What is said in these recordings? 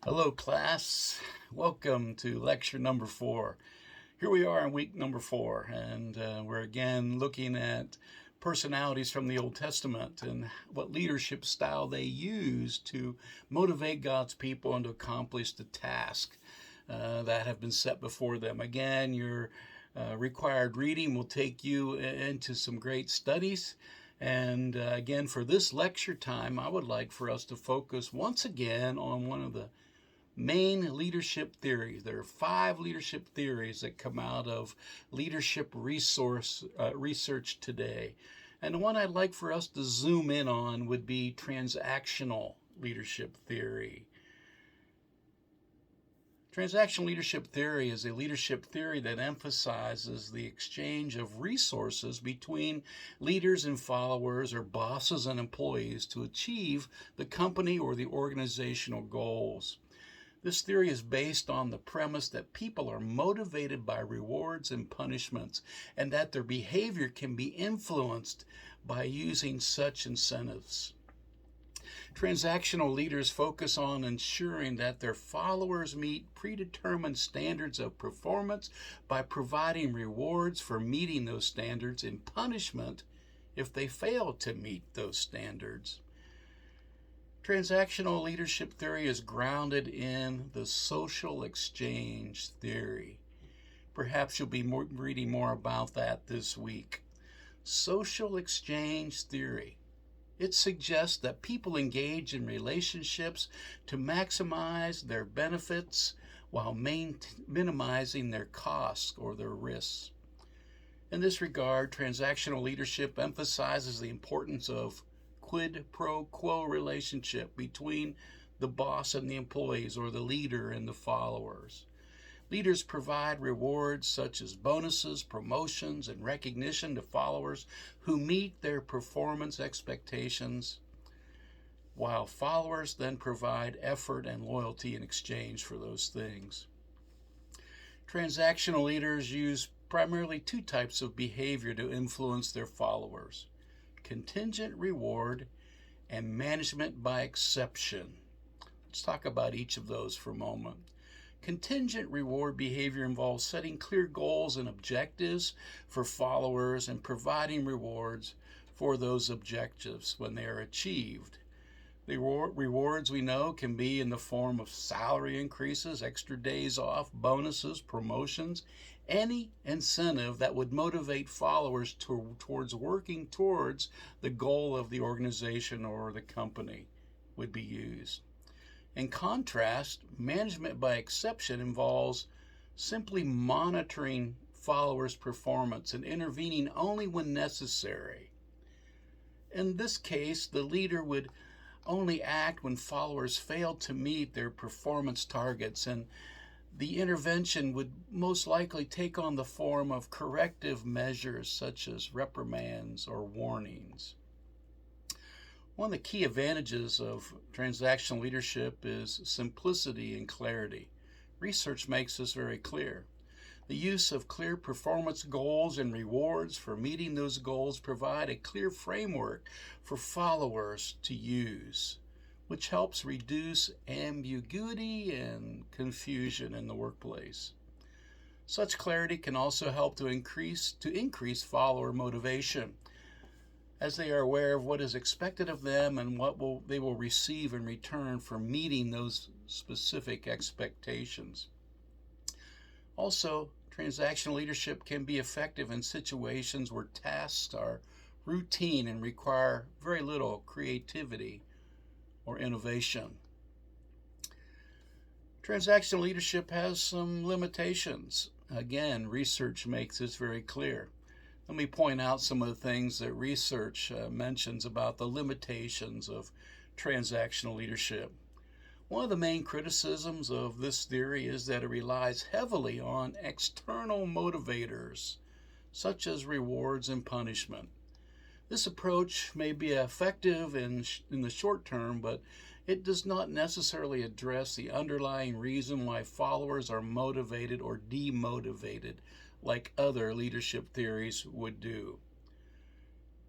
Hello, class. Welcome to lecture number 4. Here we are in week number 4, and we're again looking at personalities from the Old Testament and what leadership style they use to motivate God's people and to accomplish the task that have been set before them. Again, your required reading will take you into some great studies. And again, for this lecture time, I would like for us to focus once again on one of the main leadership theories. There are 5 leadership theories that come out of leadership research today. And the one I'd like for us to zoom in on would be transactional leadership theory. Transactional leadership theory is a leadership theory that emphasizes the exchange of resources between leaders and followers, or bosses and employees, to achieve the company or the organizational goals. This theory is based on the premise that people are motivated by rewards and punishments, and that their behavior can be influenced by using such incentives. Transactional leaders focus on ensuring that their followers meet predetermined standards of performance by providing rewards for meeting those standards and punishment if they fail to meet those standards. Transactional leadership theory is grounded in the social exchange theory. Perhaps you'll be reading more about that this week. Social exchange theory. It suggests that people engage in relationships to maximize their benefits while minimizing their costs or their risks. In this regard, transactional leadership emphasizes the importance of quid-pro-quo relationship between the boss and the employees, or the leader and the followers. Leaders provide rewards such as bonuses, promotions, and recognition to followers who meet their performance expectations, while followers then provide effort and loyalty in exchange for those things. Transactional leaders use primarily 2 types of behavior to influence their followers: contingent reward and management by exception. Let's talk about each of those for a moment. Contingent reward behavior involves setting clear goals and objectives for followers and providing rewards for those objectives when they are achieved. The rewards, we know, can be in the form of salary increases, extra days off, bonuses, promotions, any incentive that would motivate followers towards working towards the goal of the organization or the company would be used. In contrast, management by exception involves simply monitoring followers' performance and intervening only when necessary. In this case, the leader would only act when followers fail to meet their performance targets, and the intervention would most likely take on the form of corrective measures such as reprimands or warnings. One of the key advantages of transactional leadership is simplicity and clarity. Research makes this very clear. The use of clear performance goals and rewards for meeting those goals provide a clear framework for followers to use, which helps reduce ambiguity and confusion in the workplace. Such clarity can also help to increase follower motivation, as they are aware of what is expected of them and what they will receive in return for meeting those specific expectations. Also, transactional leadership can be effective in situations where tasks are routine and require very little creativity or innovation. Transactional leadership has some limitations. Again, research makes this very clear. Let me point out some of the things that research mentions about the limitations of transactional leadership. One of the main criticisms of this theory is that it relies heavily on external motivators, such as rewards and punishment. This approach may be effective in the short term, but it does not necessarily address the underlying reason why followers are motivated or demotivated, like other leadership theories would do.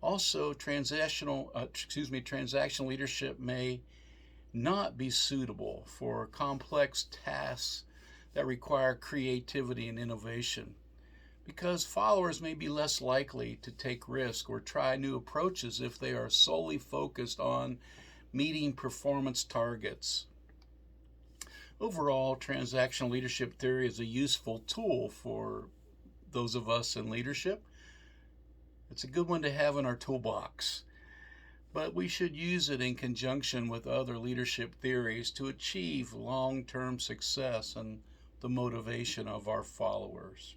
Also, transactional leadership may not be suitable for complex tasks that require creativity and innovation, because followers may be less likely to take risks or try new approaches if they are solely focused on meeting performance targets. Overall, transactional leadership theory is a useful tool for those of us in leadership. It's a good one to have in our toolbox, but we should use it in conjunction with other leadership theories to achieve long-term success and the motivation of our followers.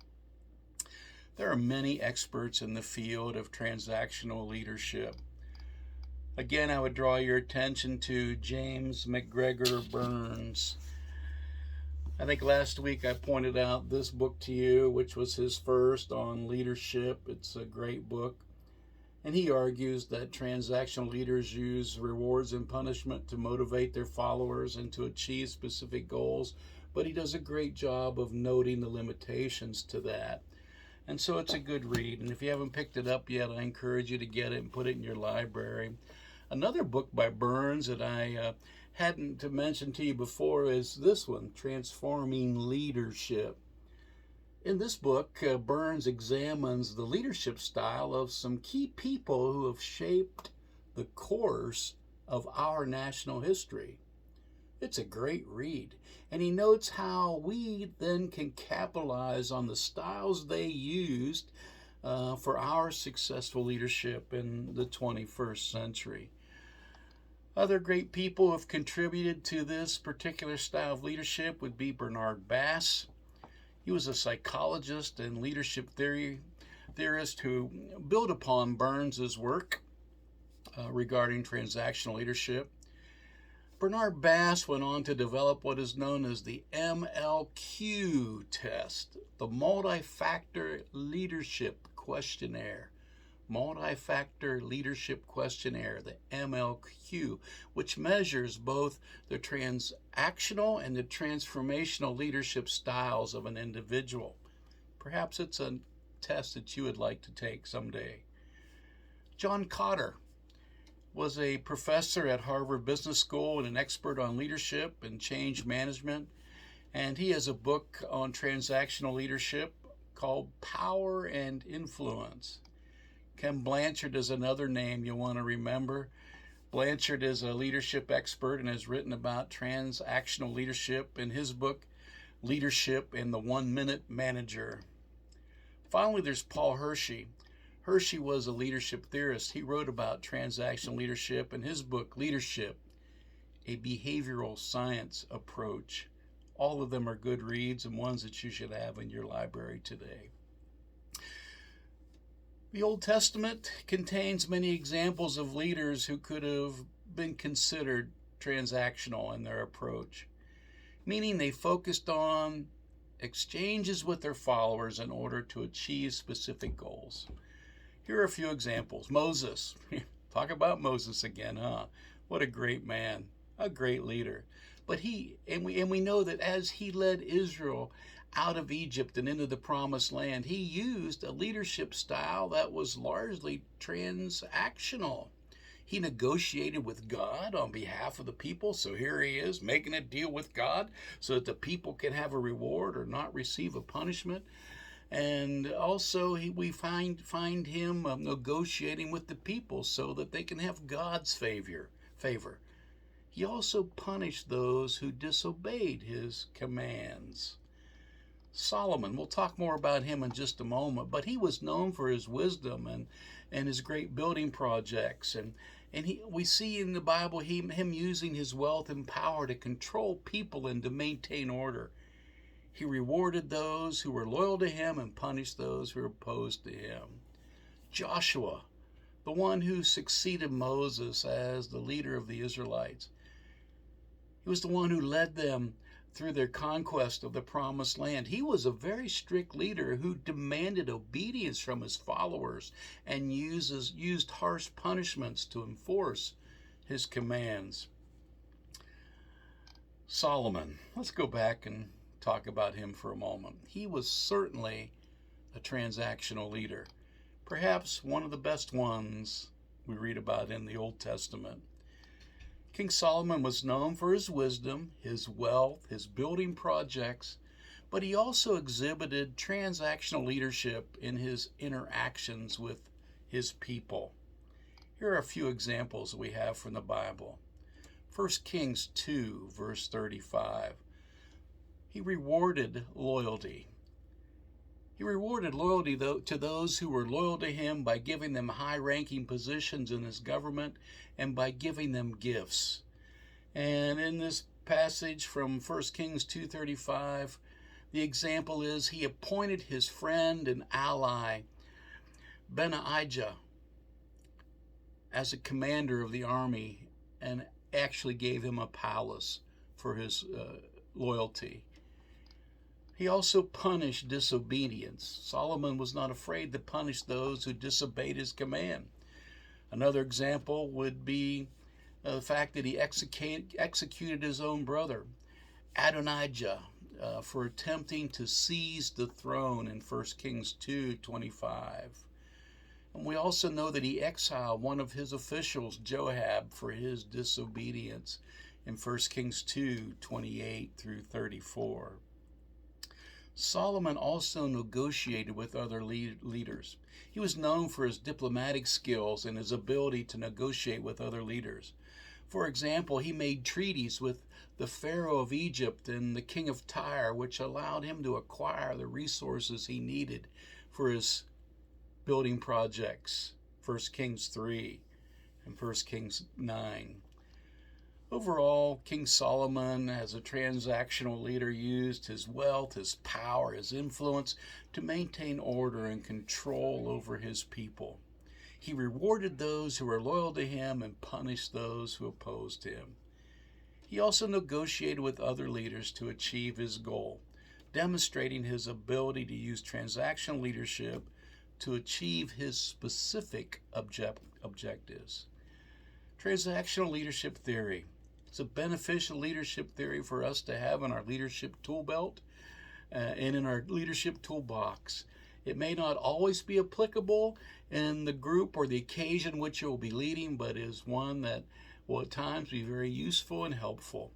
There are many experts in the field of transactional leadership. Again, I would draw your attention to James McGregor Burns. I think last week I pointed out this book to you, which was his first on leadership. It's a great book. And he argues that transactional leaders use rewards and punishment to motivate their followers and to achieve specific goals, but he does a great job of noting the limitations to that. And so it's a good read. And if you haven't picked it up yet, I encourage you to get it and put it in your library. Another book by Burns that I hadn't mentioned to you before is this one, Transforming Leadership. In this book, Burns examines the leadership style of some key people who have shaped the course of our national history. It's a great read, and he notes how we then can capitalize on the styles they used for our successful leadership in the 21st century. Other great people who have contributed to this particular style of leadership would be Bernard Bass. He was a psychologist and leadership theorist who built upon Burns's work regarding transactional leadership. Bernard Bass went on to develop what is known as the MLQ test, the Multi-Factor Leadership Questionnaire. Multi-Factor Leadership Questionnaire, the MLQ, which measures both the transactional and the transformational leadership styles of an individual. Perhaps it's a test that you would like to take someday. John Kotter was a professor at Harvard Business School and an expert on leadership and change management, and he has a book on transactional leadership called Power and Influence. Ken Blanchard is another name you'll want to remember. Blanchard is a leadership expert and has written about transactional leadership in his book, Leadership and the 1-Minute Manager. Finally, there's Paul Hershey. Hershey was a leadership theorist. He wrote about transactional leadership in his book, Leadership, a Behavioral Science Approach. All of them are good reads and ones that you should have in your library today. The Old Testament contains many examples of leaders who could have been considered transactional in their approach, meaning they focused on exchanges with their followers in order to achieve specific goals. Here are a few examples. Moses. Talk about Moses again, huh? What a great man, a great leader. But we know that as he led Israel out of Egypt and into the promised land, he used a leadership style that was largely transactional. He negotiated with God on behalf of the people, so here he is making a deal with God so that the people can have a reward or not receive a punishment. And also we find him negotiating with the people so that they can have God's favor. He also punished those who disobeyed his commands. Solomon, we'll talk more about him in just a moment, but he was known for his wisdom and his great building projects. And we see in the Bible him using his wealth and power to control people and to maintain order. He rewarded those who were loyal to him and punished those who were opposed to him. Joshua, the one who succeeded Moses as the leader of the Israelites. He was the one who led them through their conquest of the promised land. He was a very strict leader who demanded obedience from his followers and used harsh punishments to enforce his commands. Solomon, let's go back and talk about him for a moment. He was certainly a transactional leader, perhaps one of the best ones we read about in the Old Testament. King Solomon was known for his wisdom, his wealth, his building projects, but he also exhibited transactional leadership in his interactions with his people. Here are a few examples we have from the Bible. 1 Kings 2, verse 35. He rewarded loyalty. He rewarded loyalty to those who were loyal to him by giving them high-ranking positions in his government and by giving them gifts. And in this passage from 1 Kings 2:35, the example is he appointed his friend and ally Benahijah as a commander of the army and actually gave him a palace for his loyalty. He also punished disobedience. Solomon was not afraid to punish those who disobeyed his command. Another example would be the fact that he executed his own brother, Adonijah, for attempting to seize the throne in 1 Kings 2:25. And we also know that he exiled one of his officials, Joab, for his disobedience in 1 Kings 2:28 through 34. Solomon also negotiated with other leaders. He was known for his diplomatic skills and his ability to negotiate with other leaders. For example, he made treaties with the Pharaoh of Egypt and the king of Tyre, which allowed him to acquire the resources he needed for his building projects, 1 Kings 3 and 1 Kings 9. Overall, King Solomon, as a transactional leader, used his wealth, his power, his influence to maintain order and control over his people. He rewarded those who were loyal to him and punished those who opposed him. He also negotiated with other leaders to achieve his goal, demonstrating his ability to use transactional leadership to achieve his specific objectives. Transactional leadership theory. It's a beneficial leadership theory for us to have in our leadership tool belt and in our leadership toolbox. It may not always be applicable in the group or the occasion which you will be leading, but is one that will at times be very useful and helpful.